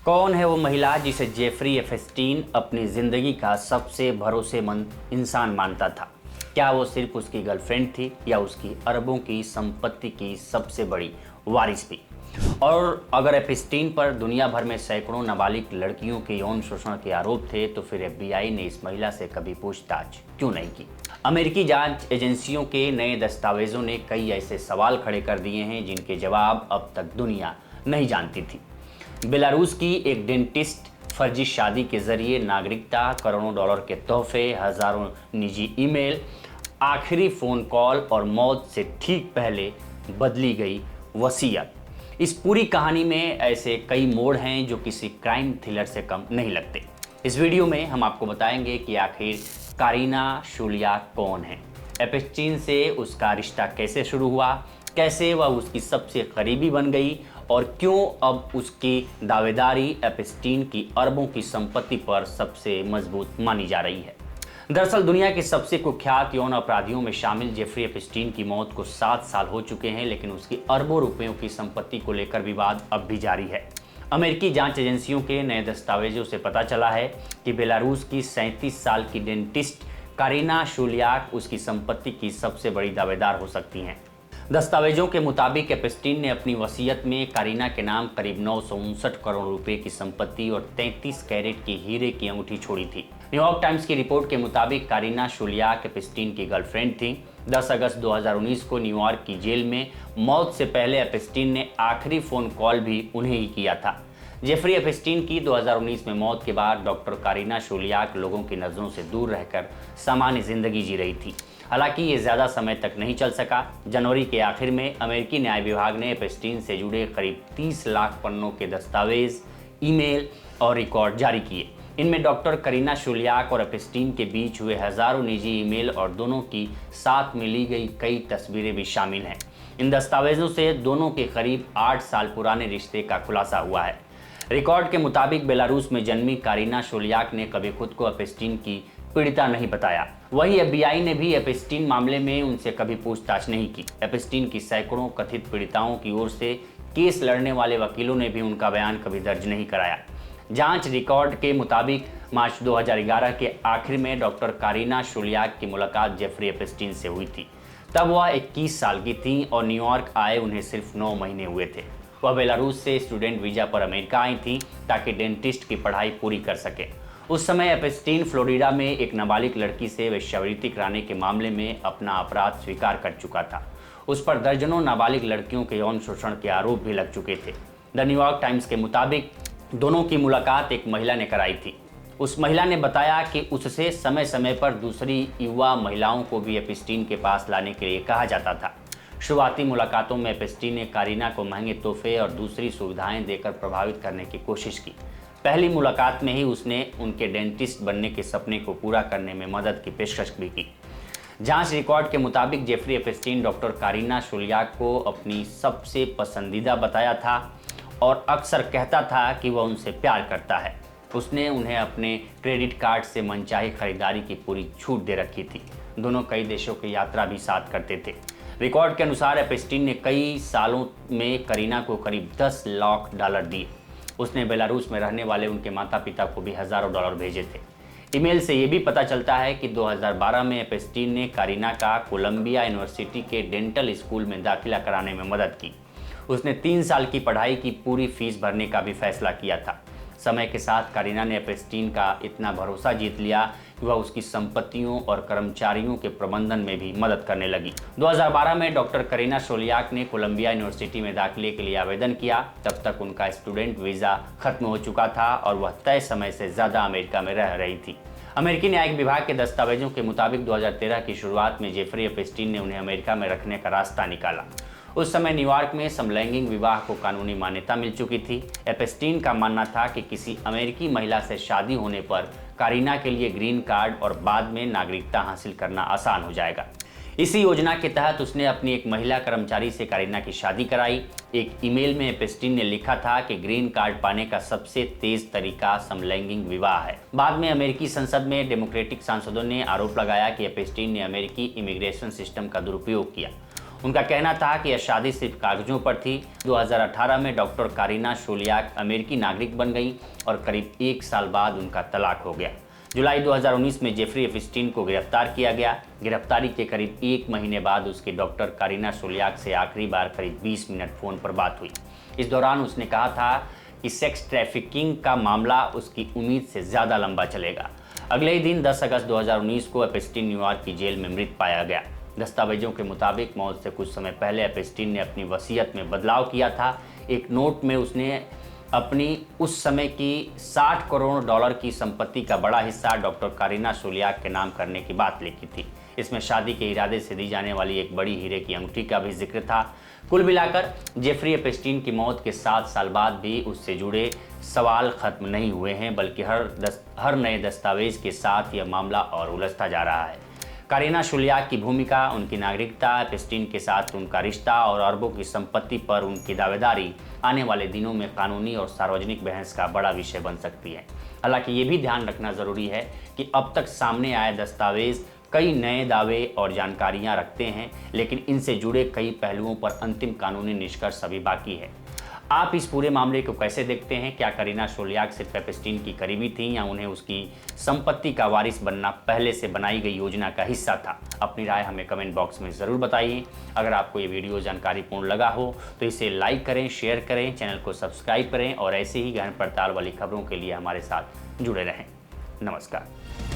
कौन है वो महिला जिसे जेफरी एफस्टीन अपनी ज़िंदगी का सबसे भरोसेमंद इंसान मानता था? क्या वो सिर्फ उसकी गर्लफ्रेंड थी या उसकी अरबों की संपत्ति की सबसे बड़ी वारिस भी? और अगर एफस्टीन पर दुनिया भर में सैकड़ों नाबालिग लड़कियों के यौन शोषण के आरोप थे तो फिर एफबीआई ने इस महिला से कभी पूछताछ क्यों नहीं की? अमेरिकी जांच एजेंसियों के नए दस्तावेजों ने कई ऐसे सवाल खड़े कर दिए हैं जिनके जवाब अब तक दुनिया नहीं जानती थी। बेलारूस की एक डेंटिस्ट फर्जी शादी के जरिए नागरिकता, करोड़ों डॉलर के तोहफे, हजारों निजी ईमेल, आखिरी फोन कॉल और मौत से ठीक पहले बदली गई वसीयत। इस पूरी कहानी में ऐसे कई मोड़ हैं जो किसी क्राइम थ्रिलर से कम नहीं लगते। इस वीडियो में हम आपको बताएंगे कि आखिर कारीना शुलियाक कौन है, एफस्टीन से उसका रिश्ता कैसे शुरू हुआ, कैसे वह उसकी सबसे करीबी बन गई और क्यों अब उसकी दावेदारी एफस्टीन की अरबों की संपत्ति पर सबसे मजबूत मानी जा रही है। दरअसल दुनिया के सबसे कुख्यात यौन अपराधियों में शामिल जेफरी एफस्टीन की मौत को 7 साल हो चुके हैं, लेकिन उसकी अरबों रुपयों की संपत्ति को लेकर विवाद अब भी जारी है। अमेरिकी जांच एजेंसियों के नए दस्तावेजों से पता चला है कि बेलारूस की 37 साल की डेंटिस्ट कारीना शुलियाक उसकी संपत्ति की सबसे बड़ी दावेदार हो सकती हैं। दस्तावेजों के मुताबिक एफस्टीन ने अपनी वसीयत में कारीना के नाम करीब 959 करोड़ रुपए की संपत्ति और 33 कैरेट की हीरे की अंगूठी छोड़ी थी। न्यूयॉर्क टाइम्स की रिपोर्ट के मुताबिक कारीना शुलियाक एफस्टीन की गर्लफ्रेंड थी। 10 अगस्त 2019 को न्यूयॉर्क की जेल में मौत से पहले एफस्टीन ने आखिरी फोन कॉल भी उन्हें ही किया था। जेफरी एफस्टीन की 2019 में मौत के बाद डॉक्टर कारीना शुलियाक लोगों की नज़रों से दूर रहकर सामान्य जिंदगी जी रही थी। हालांकि ये ज़्यादा समय तक नहीं चल सका। जनवरी के आखिर में अमेरिकी न्याय विभाग ने एफस्टीन से जुड़े करीब 30 लाख पन्नों के दस्तावेज, ईमेल और रिकॉर्ड जारी किए। इनमें डॉक्टर कारीना शुलियाक और एफस्टीन के बीच हुए हजारों निजी ईमेल और दोनों की साथ में ली गई कई तस्वीरें भी शामिल हैं। इन दस्तावेजों से दोनों के करीब 8 साल पुराने रिश्ते का खुलासा हुआ है। रिकॉर्ड के मुताबिक बेलारूस में जन्मी कारीना शुलियाक ने कभी खुद को एफस्टीन की पीड़िता नहीं बताया। वहीं एफबीआई ने भी एफस्टीन मामले में उनसे कभी पूछताछ नहीं की। एफस्टीन की सैकड़ों कथित पीड़िताओं की ओर से केस लड़ने वाले वकीलों ने भी उनका बयान कभी दर्ज नहीं कराया। जांच रिकॉर्ड के मुताबिक मार्च 2011 के आखिर में डॉक्टर कारीना शुलियाक की मुलाकात जेफरी एफस्टीन से हुई थी। तब वह 21 साल की थीं और न्यूयॉर्क आए उन्हें सिर्फ 9 महीने हुए थे। वह बेलारूस से स्टूडेंट वीजा पर अमेरिका आई थीं ताकि डेंटिस्ट की पढ़ाई पूरी कर सके। उस समय एफस्टीन फ्लोरिडा में एक नाबालिग लड़की से वेश्यावृत्ति कराने के मामले में अपना अपराध स्वीकार कर चुका था। उस पर दर्जनों नाबालिग लड़कियों के यौन शोषण के आरोप भी लग चुके थे। द न्यूयॉर्क टाइम्स के मुताबिक दोनों की मुलाकात एक महिला ने कराई थी। उस महिला ने बताया कि उससे समय समय पर दूसरी युवा महिलाओं को भी एफस्टीन के पास लाने के लिए कहा जाता था। शुरुआती मुलाकातों में एफस्टीन ने कारीना को महंगे तोहफे और दूसरी सुविधाएं देकर प्रभावित करने की कोशिश की। पहली मुलाकात में ही उसने उनके डेंटिस्ट बनने के सपने को पूरा करने में मदद की पेशकश भी की। जांच रिकॉर्ड के मुताबिक जेफरी एफस्टीन डॉक्टर कारीना शुलियाक को अपनी सबसे पसंदीदा बताया था और अक्सर कहता था कि वह उनसे प्यार करता है। उसने उन्हें अपने क्रेडिट कार्ड से मनचाही खरीदारी की पूरी छूट दे रखी थी। दोनों कई देशों की यात्रा भी साथ करते थे। रिकॉर्ड के अनुसार एफस्टीन ने कई सालों में करीना को करीब 10 लाख डॉलर दिए। उसने बेलारूस में रहने वाले उनके माता पिता को भी हजारों डॉलर भेजे थे। ईमेल से ये भी पता चलता है कि 2012 में एफस्टीन ने कारीना का कोलंबिया यूनिवर्सिटी के डेंटल स्कूल में दाखिला कराने में मदद की। उसने 3 साल की पढ़ाई की पूरी फीस भरने का भी फैसला किया था। समय के साथ कारीना ने एफस्टीन का इतना भरोसा जीत लिया कि वह उसकी संपत्तियों और कर्मचारियों के प्रबंधन में भी मदद करने लगी। 2012 में डॉक्टर कारीना शुलियाक ने कोलंबिया यूनिवर्सिटी में दाखिले के लिए आवेदन किया। तब तक उनका स्टूडेंट वीज़ा खत्म हो चुका था और वह तय समय से ज़्यादा अमेरिका में रह रही थी। अमेरिकी न्यायिक विभाग के दस्तावेजों के मुताबिक 2013 की शुरुआत में जेफरी एफस्टीन ने उन्हें अमेरिका में रखने का रास्ता निकाला। उस समय न्यूयॉर्क में समलैंगिक विवाह को कानूनी मान्यता मिल चुकी थी। एफस्टीन का मानना था कि किसी अमेरिकी महिला से शादी होने पर कारीना के लिए ग्रीन कार्ड और बाद में नागरिकता हासिल करना आसान हो जाएगा। इसी योजना के तहत उसने अपनी एक महिला कर्मचारी से कारीना की शादी कराई। एक ईमेल में एफस्टीन ने लिखा था कि ग्रीन कार्ड पाने का सबसे तेज तरीका समलैंगिक विवाह है। बाद में अमेरिकी संसद में डेमोक्रेटिक सांसदों ने आरोप लगाया कि एफस्टीन ने अमेरिकी इमिग्रेशन सिस्टम का दुरुपयोग किया। उनका कहना था कि यह शादी सिर्फ कागजों पर थी। 2018 में डॉक्टर कारीना शोलियाक अमेरिकी नागरिक बन गई और करीब 1 साल बाद उनका तलाक हो गया। जुलाई 2019 में जेफरी एप्स्टीन को गिरफ्तार किया गया। गिरफ्तारी के करीब 1 महीने बाद उसकी डॉक्टर कारीना शोलियाक से आखिरी बार करीब 20 मिनट फ़ोन पर बात हुई। इस दौरान उसने कहा था कि सेक्स ट्रैफिकिंग का मामला उसकी उम्मीद से ज़्यादा लंबा चलेगा। अगले ही दिन 10 अगस्त 2019 को एप्स्टीन न्यूयॉर्क की जेल में मृत पाया गया। दस्तावेजों के मुताबिक मौत से कुछ समय पहले एप्स्टीन ने अपनी वसीयत में बदलाव किया था। एक नोट में उसने अपनी उस समय की $60 करोड़ की संपत्ति का बड़ा हिस्सा डॉक्टर कारीना शोलियाक के नाम करने की बात लिखी थी। इसमें शादी के इरादे से दी जाने वाली एक बड़ी हीरे की अंगूठी का भी जिक्र था। कुल मिलाकर जेफरी एप्स्टीन की मौत के 7 साल बाद भी उससे जुड़े सवाल खत्म नहीं हुए हैं, बल्कि हर नए दस्तावेज के साथ यह मामला और उलझता जा रहा है। कारीना शोलियाक की भूमिका, उनकी नागरिकता, एप्स्टीन के साथ उनका रिश्ता और अरबों की संपत्ति पर उनकी दावेदारी आने वाले दिनों में कानूनी और सार्वजनिक बहस का बड़ा विषय बन सकती है। हालांकि ये भी ध्यान रखना ज़रूरी है कि अब तक सामने आए दस्तावेज कई नए दावे और जानकारियां रखते हैं, लेकिन इनसे जुड़े कई पहलुओं पर अंतिम कानूनी निष्कर्ष अभी बाकी है। आप इस पूरे मामले को कैसे देखते हैं? क्या कारीना शोलियाक सिर्फ एप्स्टीन की करीबी थी या उन्हें उसकी संपत्ति का वारिस बनना पहले से बनाई गई योजना का हिस्सा था? अपनी राय हमें कमेंट बॉक्स में ज़रूर बताइए। अगर आपको ये वीडियो जानकारीपूर्ण लगा हो तो इसे लाइक करें, शेयर करें, चैनल को सब्सक्राइब करें और ऐसे ही गहन पड़ताल वाली खबरों के लिए हमारे साथ जुड़े रहें। नमस्कार।